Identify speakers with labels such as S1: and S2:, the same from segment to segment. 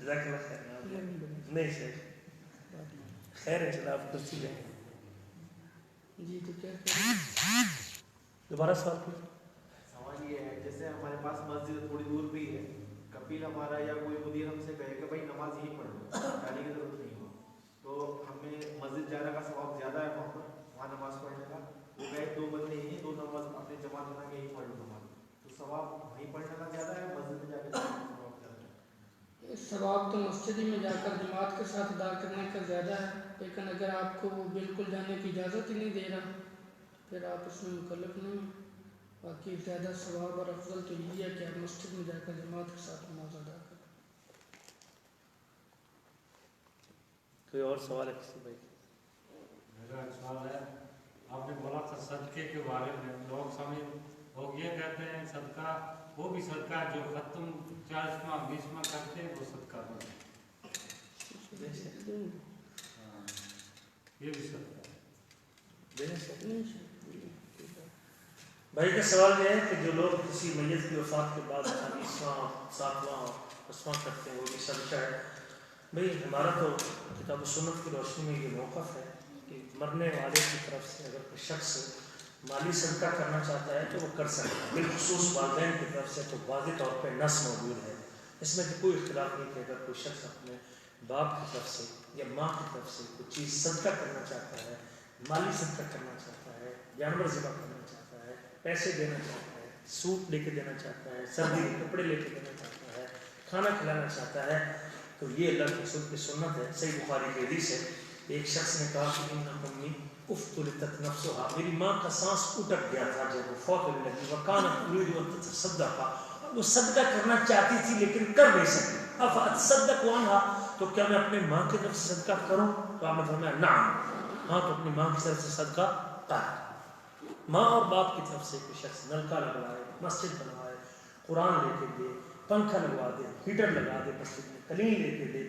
S1: جزاک اللہ خیر. نہیں شیخ خیر ہے، چلا آپ کرسی لیں.
S2: جی تو کیا
S1: دوبارہ سوال پوچھ.
S3: سوال یہ ہے جیسے ہمارے پاس مسجد تھوڑی دور بھی ہے، کپیل ہمارا یا کوئی مدیر ہم سے کہے کہ بھائی نماز یہیں پڑھ لو، جانے کی ضرورت نہیں ہو، تو ہمیں مسجد جانے کا ثواب زیادہ ہے وہاں پر وہاں نماز پڑھنے کا. وہ کہے دو بندے یہیں دو نماز اپنے جماعت بنا کے یہیں پڑھ لو نماز، تو ثواب وہیں پڑھنے کا زیادہ ہے مسجد میں جا کے ثواب زیادہ ہے؟
S2: ثواب تو مسجد ہی میں جا کر جماعت کے ساتھ ادا کرنے کا زیادہ ہے، لیکن اگر آپ کو وہ بالکل جانے کی اجازت ہی نہیں دے رہا پھر آپ اس میں مکلف نہیں ہیں. باقی زیادہ ثواب اور افضل تو یہ ہے کہ آپ مسجد میں جا کر جماعت کے ساتھ نماز ادا کریں.
S1: کوئی اور سوال ہے کسی بھائی؟
S4: میرا سوال ہے، آپ نے بولا تھا صدقے کے بارے میں، لوگ یہ کہتے ہیں صدقہ وہ بھی صدقہ ہے جو ختم 40واں 20واں کرتے ہیں وہ صدقہ بنتا ہے. یہ بھی صدقہ ہے.
S1: بھائی کا سوال یہ ہے کہ جو لوگ کسی میت کی وفات کے بعد 20واں 7واں 10واں کرتے ہیں وہ بھی صدقہ ہے. بھئی ہمارا تو کتاب و سنت کی روشنی میں یہ موقف ہے کہ مرنے والے کی طرف سے اگر کوئی شخص مالی صدقہ کرنا چاہتا ہے تو وہ کر سکتا ہے، بالخصوص والدین کی طرف سے تو واضح طور پہ نص موجود ہے. اس میں کوئی اختلاف نہیں کہ اگر کوئی شخص اپنے باپ کی طرف سے یا ماں کی طرف سے کوئی چیز صدقہ کرنا چاہتا ہے، مالی صدقہ کرنا چاہتا ہے، جانور ذبح کرنا چاہتا ہے، پیسے دینا چاہتا ہے، سوٹ لے کے دینا چاہتا ہے، سردی کے کپڑے لے کے دینا چاہتا ہے، کھانا کھلانا چاہتا ہے، تو یہ اللہ کے رسول کی سنت ہے. صحیح بخاری کی حدیث ہے، ایک شخص نے کہا کہ ان امی افتلتت نفسها، میری ماں کا سانس اٹک گیا تھا جب وہ فوت ہونے لگی، وکانت تريد ان تتصدق، وہ صدقہ کرنا چاہتی تھی لیکن کر نہیں سکی. افاتصدق عنها، تو کیا میں اپنی ماں کی طرف سے صدقہ کروں؟ تو آپ نے فرمایا نعم، ہاں تو اپنی ماں کی طرف سے صدقہ کر. ماں اور باپ کی طرف سے کوئی شخص نلکا لگوائے، مسجد بنوائے، قرآن لے کے دے، پنکھا لگوا دے، ہیٹر لگا دے مسجد میں، کلین لے کے دے،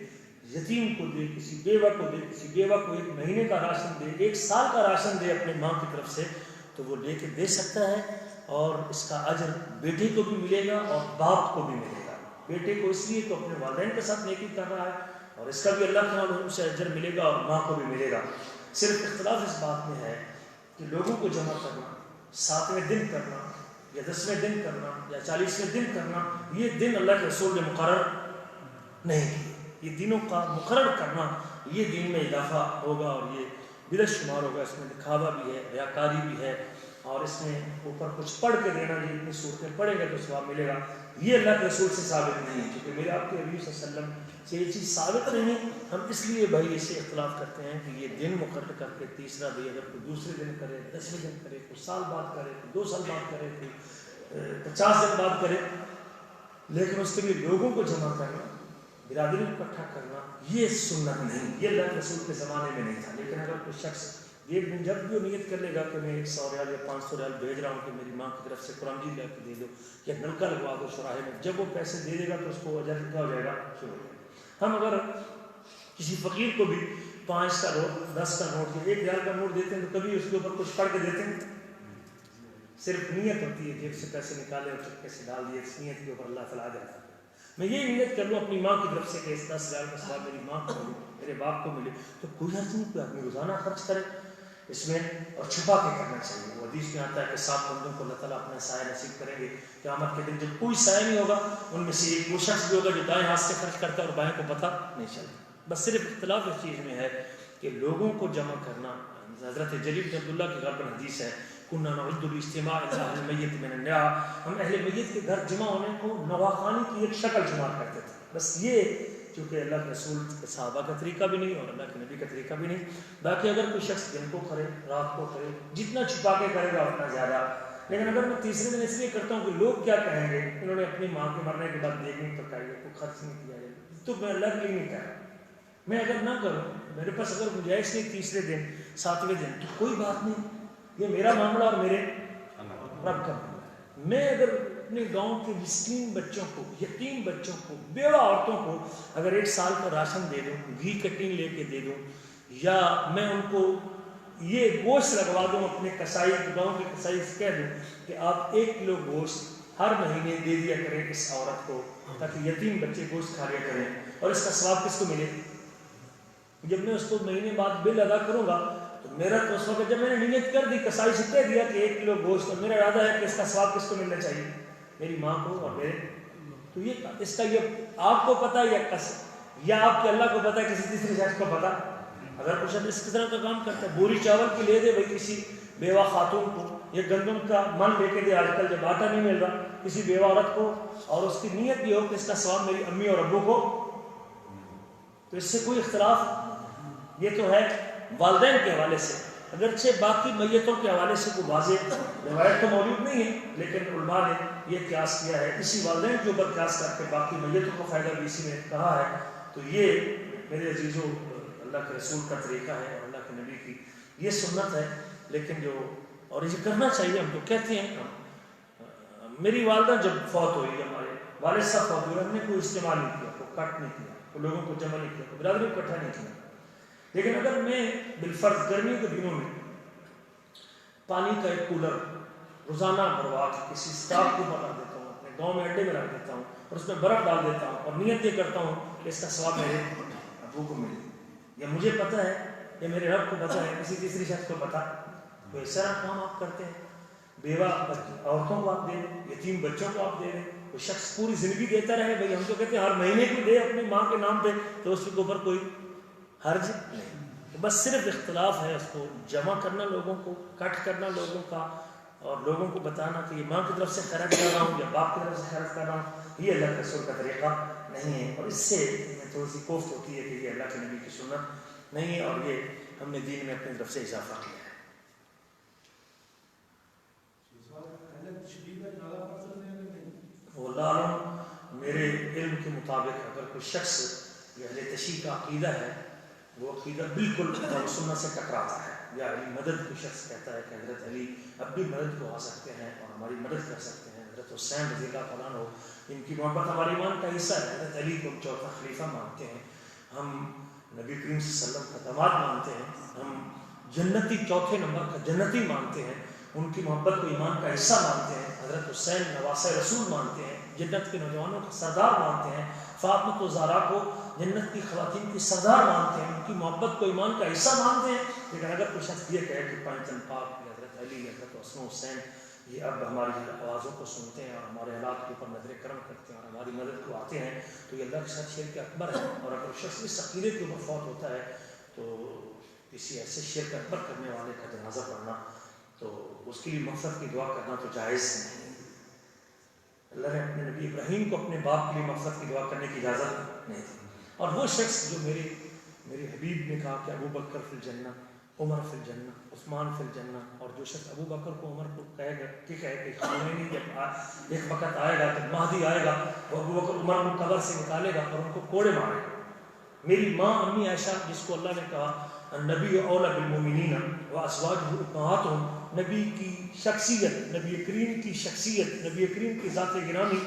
S1: یتیم کو دے، کسی بیوہ کو دے، کسی بیوہ کو 1 مہینے کا راشن دے، 1 سال کا راشن دے اپنے ماں کی طرف سے، تو وہ لے کے دے سکتا ہے. اور اس کا اجر بیٹے کو بھی ملے گا اور باپ کو بھی ملے گا. بیٹے کو اس لیے تو اپنے والدین کے ساتھ نیکی کر رہا ہے اور اس کا بھی اللہ کے ہاں سے اجر ملے گا اور ماں کو بھی ملے گا. صرف اختلاف اس بات میں ہے کہ لوگوں کو جمع کرنا، 7ویں دن کرنا یا 10ویں دن کرنا یا 40ویں دن کرنا، یہ دن اللہ کے رسول نے مقرر نہیں کیے. یہ دنوں کا مقرر کرنا یہ دین میں اضافہ ہوگا اور یہ بدعت شمار ہوگا. اس میں دکھاوا بھی ہے، ریاکاری بھی ہے، اور اس میں اوپر کچھ پڑھ کے دینا، یہ اتنی صورتیں پڑھیں گے تو ثواب ملے گا. یہ اللہ کے رسول سے ثابت نہیں ہے، کیونکہ میرے آپ کے نبی صلی اللہ علیہ وسلم سے یہ چیز ثابت نہیں ہے. ہم اس لیے بھائی اس سے اختلاف کرتے ہیں کہ یہ دن مقرر کر کے تیسرا بھی اگر کوئی دوسرے دن کرے، 10ویں دن کرے، کوئی سال بعد کرے، کوئی 2 سال بعد کرے، کوئی 50 دن بعد کرے، لیکن اس کے لیے لوگوں کو جمع کرنا، برادری کو اکٹھا کرنا، یہ سنت نہیں، یہ اللہ کے رسول کے زمانے میں نہیں تھا. لیکن اگر کوئی شخص ایک دن جب بھی وہ نیت کر لے گا کہ میں 100 ریال یا 500 ریال بھیج رہا ہوں کہ میری ماں کی طرف سے قرآن جی لا کے دے دو یا نلکا لگوا دو شراہے میں، جب وہ پیسے دے دے گا تو اس کو اجر کتنا ہو جائے گا؟ شروع ہو جائے گا. ہم اگر کسی فقیر کو بھی 5 کا نوٹ، 10 کا نوٹ یا 1 ریال کا نوٹ دیتے ہیں تو کبھی اس کے اوپر کچھ پڑھ کے دیتے ہیں؟ صرف نیت ہوتی ہے، جیب سے پیسے نکالے اور چکے سے ڈال دیے، اس نیت کے اوپر اللہ تعالیٰ جاتا ہے. میں یہ نیت کر لوں اپنی ماں کی طرف سے کہ اس 10 ریال کا ثواب میری ماں کو ملے، میرے باپ کو ملے، تو کوئی حرج نہیں، کوئی آدمی روزانہ خرچ کرے اس میں، اور چھپا کے کرنا چاہیے. وہ حدیث میں آتا ہے کہ 7 بندوں کو اللہ تعالیٰ اپنا سایہ نصیب کریں گے قیامت کے دن، جب کوئی سایہ نہیں ہوگا. ان میں سے ایک وہ شخص بھی ہوگا جو دائیں ہاتھ سے خرچ کرتا ہے اور بائیں کو پتہ نہیں چلتا. بس صرف اختلاف اس چیز میں ہے کہ لوگوں کو جمع کرنا. حضرت جریر بن عبداللہ کی غالباً حدیث ہے، کننا نعد الاجتماع عند اہل المیت من النیاح، ہم اہل میت کے گھر جمع ہونے کو نواخوانی کی ایک شکل شمار کرتے تھے. بس یہ چونکہ اللہ کے رسول کے صحابہ کا طریقہ بھی نہیں اور اللہ کے نبی کا طریقہ بھی نہیں. باقی اگر کوئی شخص دن کو کرے، رات کو کرے، جتنا چھپا کے کرے گا اتنا زیادہ. لیکن اگر میں تیسرے دن اس لیے کرتا ہوں کہ لوگ کیا کہیں گے، انہوں نے اپنی ماں کے مرنے کے بعد دیکھ نہیں پکائی ہے، کوئی خرچ نہیں کیا ہے، تو میں اللہ کے لیے نہیں کہہ رہا. میں اگر نہ کروں، میرے پاس اگر گنجائش نہیں تیسرے دن 7ویں دن، تو کوئی بات نہیں، یہ میرا معاملہ اور میرے رب کا معاملہ ہے. میں اگر اپنے گاؤں کے مسکین بچوں کو، یتیم بچوں کو، بیوہ عورتوں کو اگر 1 سال کا راشن دے دوں، گھی کٹنگ لے کے دے دوں، یا میں ان کو یہ گوشت لگوا دوں اپنے کسائی، گاؤں کے کسائی سے کہہ دوں کہ آپ 1 کلو گوشت ہر مہینے دے دیا کریں اس عورت کو، تاکہ یتیم بچے گوشت کھا لیا کریں، اور اس کا ثواب کس کو ملے؟ جب میں اس کو مہینے بعد بل ادا کروں گا تو میرا تو اس وقت جب میں نے نیت کر دی، کسائی سے کہہ دیا کہ 1 کلو گوشت، اور میرا ارادہ ہے کہ اس کا ثواب کس کو ملنا چاہیے؟ میری ماں کو اور میرے. تو یہ اس کا یہ آپ کو پتہ یا آپ کے اللہ کو پتہ ہے، کسی تیسری شخص کو پتہ؟ اگر کچھ اس طرح کا کام کرتا ہے، بوری چاول کی لے دے بھائی کسی بیوہ خاتون کو، یہ گندم کا من لے کے دے، آج کل جب آٹا نہیں مل رہا، کسی بیوہ عورت کو، اور اس کی نیت یہ ہو کہ اس کا ثواب میری امی اور ابو کو، تو اس سے کوئی اختلاف. یہ تو ہے والدین کے حوالے سے، اگرچہ باقی میتوں کے حوالے سے کوئی واضح روایت تو موجود نہیں ہے، لیکن علماء نے یہ قیاس کیا ہے، اسی والدین کے اوپر قیاس کر کے باقی میتوں کو فائدہ بھی اسی میں کہا ہے. تو یہ میرے عزیزوں اللہ کے رسول کا طریقہ ہے اور اللہ کے نبی کی یہ سنت ہے. لیکن جو اور یہ کرنا چاہیے، ہم تو کہتے ہیں. میری والدہ جب فوت ہوئی، ہمارے والد صاحب فوت ہوئے، ہم نے کوئی استعمال نہیں کیا، کوئی کٹ نہیں کیا، کوئی لوگوں کو جمع نہیں کیا، کوئی برادری کو اکٹھا نہیں کیا. لیکن اگر میں بالفرض گرمی کے دنوں میں پانی کا ایک کولر روزانہ بھروا کے کسی اسٹاف کو بنا دیتا ہوں، اپنے گاؤں میں اڈے میں رکھ دیتا ہوں، اور اس میں برف ڈال دیتا ہوں، اور نیت یہ کرتا ہوں کہ اس کا ثواب میرے ابو کو ملے، یا مجھے پتہ ہے یا میرے رب کو پتہ ہے، کسی تیسری شخص کو پتہ، تو اس طرح کام آپ کرتے ہیں. بیوہ عورتوں کو آپ دے دیں، یتیم بچوں کو آپ دے دیں. کوئی شخص پوری زندگی دیتا رہے، بھائی ہم تو کہتے ہیں ہر مہینے کو دے اپنی ماں کے نام پہ، تو اس کے اوپر کوئی حرج نہیں. بس صرف اختلاف ہے اس کو جمع کرنا، لوگوں کو کٹ کرنا لوگوں کا، اور لوگوں کو بتانا کہ یہ ماں کی طرف سے خیرات کر رہا ہوں یا باپ کی طرف سے خیرات کر رہا ہوں. یہ اللہ کے رسول کا طریقہ نہیں ہے، اور اس سے میں تھوڑی سی کوفت ہوتی ہے کہ یہ اللہ کے نبی کی سنت نہیں ہے، اور یہ ہم نے دین میں اپنی طرف سے اضافہ کیا ہے. اللہ عالم، میرے علم کے مطابق اگر کوئی شخص یہ اہل تشیع کا عقیدہ ہے، وہ عقیدہ بالکل سنت سے ٹکراتا ہے، یا علی مدد کو شخص کہتا ہے کہ حضرت علی اب بھی مدد کو آ سکتے ہیں اور ہماری مدد کر سکتے ہیں، حضرت حسین رضی اللہ تعالیٰ عنہ ان کی محبت ہماری ایمان کا حصہ ہے، حضرت علی کو چوتھا خلیفہ مانتے ہیں، ہم نبی کریم صلی اللہ علیہ وسلم کا داماد مانتے ہیں، ہم جنتی چوتھے نمبر کا جنتی مانتے ہیں، ان کی محبت کو ایمان کا حصہ مانتے ہیں، حضرت حسین نواسہ رسول مانتے ہیں، جنت کے نوجوانوں کا سردار مانتے ہیں، فاطمہ الزہرا کو جنت کی خواتین کی سردار مانتے ہیں، ان کی محبت کو ایمان کا حصہ مانتے ہیں. لیکن اگر کوئی شخص یہ کہے کہ پنجتن پاک یا حضرت علی، حضرت حسن حسین یہ اب ہماری آوازوں کو سنتے ہیں اور ہمارے حالات کے اوپر نظر کرم کرتے ہیں اور ہماری مدد کو آتے ہیں، تو یہ اللہ کے ساتھ شرک اکبر ہے. اور اگر شخص اس عقیدے کے اوپر فوت ہوتا ہے تو کسی ایسے شرک اکبر کرنے والے کا جنازہ پڑھنا، تو اس کے لیے مغفرت کی دعا کرنا تو جائز نہیں. اللہ نے اپنے نبی ابراہیم کو اپنے باپ کے لیے مغفرت کی دعا کرنے کی اجازت نہیں دی. اور وہ شخص جو میرے حبیب نے کہا کہ ابو بکر فی الجنہ، عمر فی الجنہ، عثمان فی الجنہ، اور جو شخص ابو بکر کو عمر کو کہے گا کہ خمینی جب ایک وقت آئے گا تو مہدی آئے گا، وہ ابو بکر عمر کو قبر سے نکالے گا اور ان کو کوڑے مارے گا. میری ماں امی عائشہ جس کو اللہ نے کہا النبی اولی بالمؤمنین وازواجہ امہاتہم، نبی کی شخصیت، نبی کریم کی شخصیت، نبی کریم کی ذات گرامی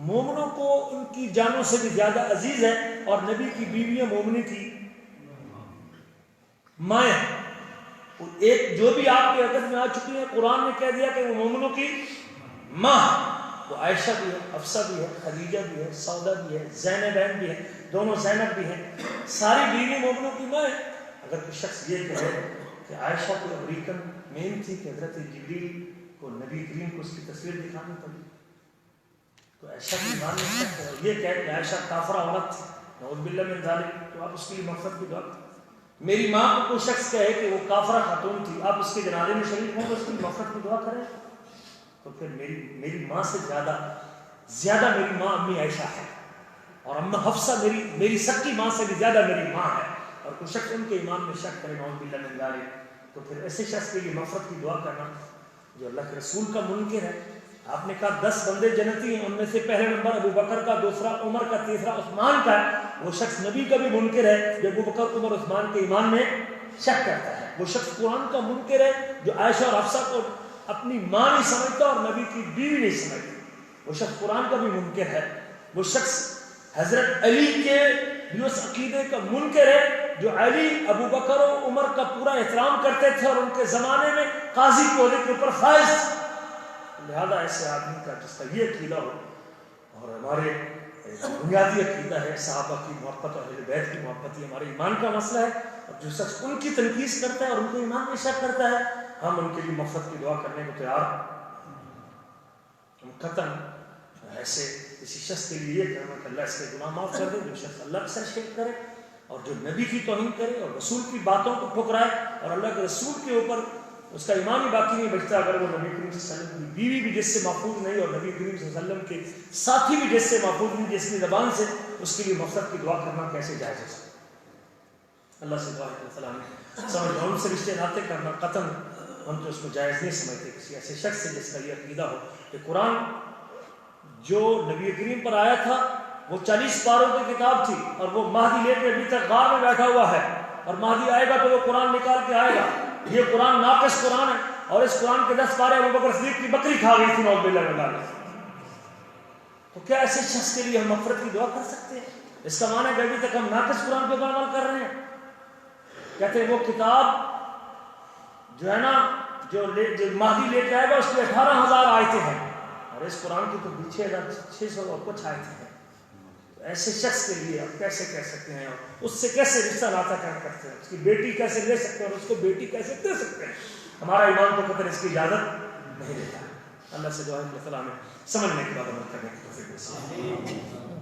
S1: مومنوں کو ان کی جانوں سے بھی زیادہ عزیز ہے، اور نبی کی بیویاں مومنی کی مائیں. ایک جو بھی آپ کے عدد میں آ چکی ہیں، قرآن نے کہہ دیا کہ وہ مومنوں کی ماں. وہ عائشہ بھی ہے، حفصہ بھی ہے، خدیجہ بھی ہے، سودا بھی ہے، زینب بہن بھی ہے، دونوں زینب بھی ہیں، ساری بیوی مومنوں کی ماں ہے. اگر کوئی شخص یہ کہے کہ عائشہ کو امریکن مین تھی کہ حضرت جبریل کو نبی کریم کو اس کی تصویر دکھانی پڑی، تو عائشہ کی ایمان میں شک ہے، اور یہ کہے کہ عائشہ کافرہ عورت تھی، نعوذ باللہ من ذالک، تو آپ اس کے لیے مغفرت کی دعا. میری ماں کو کوئی شخص کہے کہ وہ کافرہ خاتون تھی، آپ اس کے جنازے میں شریک ہوں تو اس کی مغفرت کی دعا کریں، تو پھر میری ماں سے زیادہ میری ماں امی عائشہ ہے، اور اما حفصہ میری سکی ماں سے بھی زیادہ میری ماں ہے. اور کوئی شخص ان کے ایمان میں شک کرے نعوذ باللہ من ذالک، تو پھر ایسے شخص کے لیے مغفرت کی دعا کرنا جو اللہ کے رسول کا منکر ہے. آپ نے کہا 10 بندے جنتی ہیں، ان میں سے پہلے نمبر ابو بکر کا، دوسرا عمر کا، تیسرا عثمان کا ہے. وہ شخص نبی کا بھی منکر ہے جو ابو بکر عمر عثمان کے ایمان میں شک کرتا ہے. وہ شخص قرآن کا منکر ہے جو عائشہ اور حفصہ کو اپنی ماں نہیں سمجھتا اور نبی کی بیوی نہیں سمجھتا. وہ شخص قرآن کا بھی منکر ہے. وہ شخص حضرت علی کے بھی اس عقیدے کا منکر ہے جو علی، ابو بکر و عمر کا پورا احترام کرتے تھے اور ان کے زمانے میں قاضی کو عہدے کے اوپر فائز. لہذا ایسے آدمی کا جس کا یہ عقیدہ ہو، اور ہمارے بنیادی عقیدہ ہے صحابہ کی محبت اور اہل بیت کی محبت، یہ ہمارے ایمان کا مسئلہ ہے، اور جو شخص ان کی تنقید کرتا ہے اور ان کو ایمان میں شک کرتا ہے، ہم ان کے لیے مغفرت کی دعا کرنے کو تیار ہیں۔ ہم قطعاً ایسے کسی شخص کے لیے یہ کہنا کہ اللہ اس کے گناہ معاف کر دے جو شخص اللہ کے ساتھ شرک کرے اور جو نبی کی توہین کرے اور رسول کی باتوں کو ٹھکرائے اور اللہ کے رسول کے اوپر اس کا ایمان ہی باقی نہیں بچتا، اگر وہ نبی کریم صلی اللہ علیہ وسلم کی بیوی بھی جس سے محفوظ نہیں اور نبی کریم صلی اللہ علیہ وسلم کے ساتھی بھی جس سے محفوظ نہیں جس کی زبان سے، اس کے لیے مغفرت کی دعا کرنا کیسے جائز ہو سکتا ہے؟ اللہ سے دعا ہے کہ اللہ سمجھ ان سے رشتے ناطے کرنا قطعاً ہم تو اس کو جائز نہیں سمجھتے کسی ایسے شخص سے جس کا یہ عقیدہ ہو کہ قرآن جو نبی کریم پر آیا تھا وہ 40 پاروں کی کتاب تھی اور وہ مہدی لے کے ابھی تک غار میں بیٹھا ہوا ہے اور مہدی آئے گا تو وہ قرآن نکال کے آئے گا، یہ قرآن ناقص قرآن ہے اور اس قرآن کے 10 پارے ابو بکر صدیق کی بکری کھا گئی تھی نعوذ باللہ من ذالک۔ تو کیا ایسے شخص کے لیے ہم مغفرت کی دعا کر سکتے ہیں؟ اس کا معنی ہے کہ ابھی تک ہم ناقص قرآن پہ عمل کر رہے ہیں۔ کہتے ہیں وہ کتاب جو ہے نا جو مہدی لے کے آئے گا اس کی 18,000 آیتیں ہیں اور اس قرآن کی تو 6,600 اور کچھ آیتیں ہیں۔ تو ایسے شخص کے لیے آپ کیسے کہہ سکتے ہیں اور اس سے کیسے رشتہ ناطہ قائم کرتے ہیں؟ اس کی بیٹی کیسے لے سکتے ہیں اور اس کو بیٹی کیسے دے سکتے ہیں؟ ہمارا ایمان تو قطعاً اس کی اجازت نہیں دیتا۔ اللہ سے دعا ہے کہ اللہ تعالیٰ ہمیں سمجھنے کے بعد عمل کرنے کی توفیق دے۔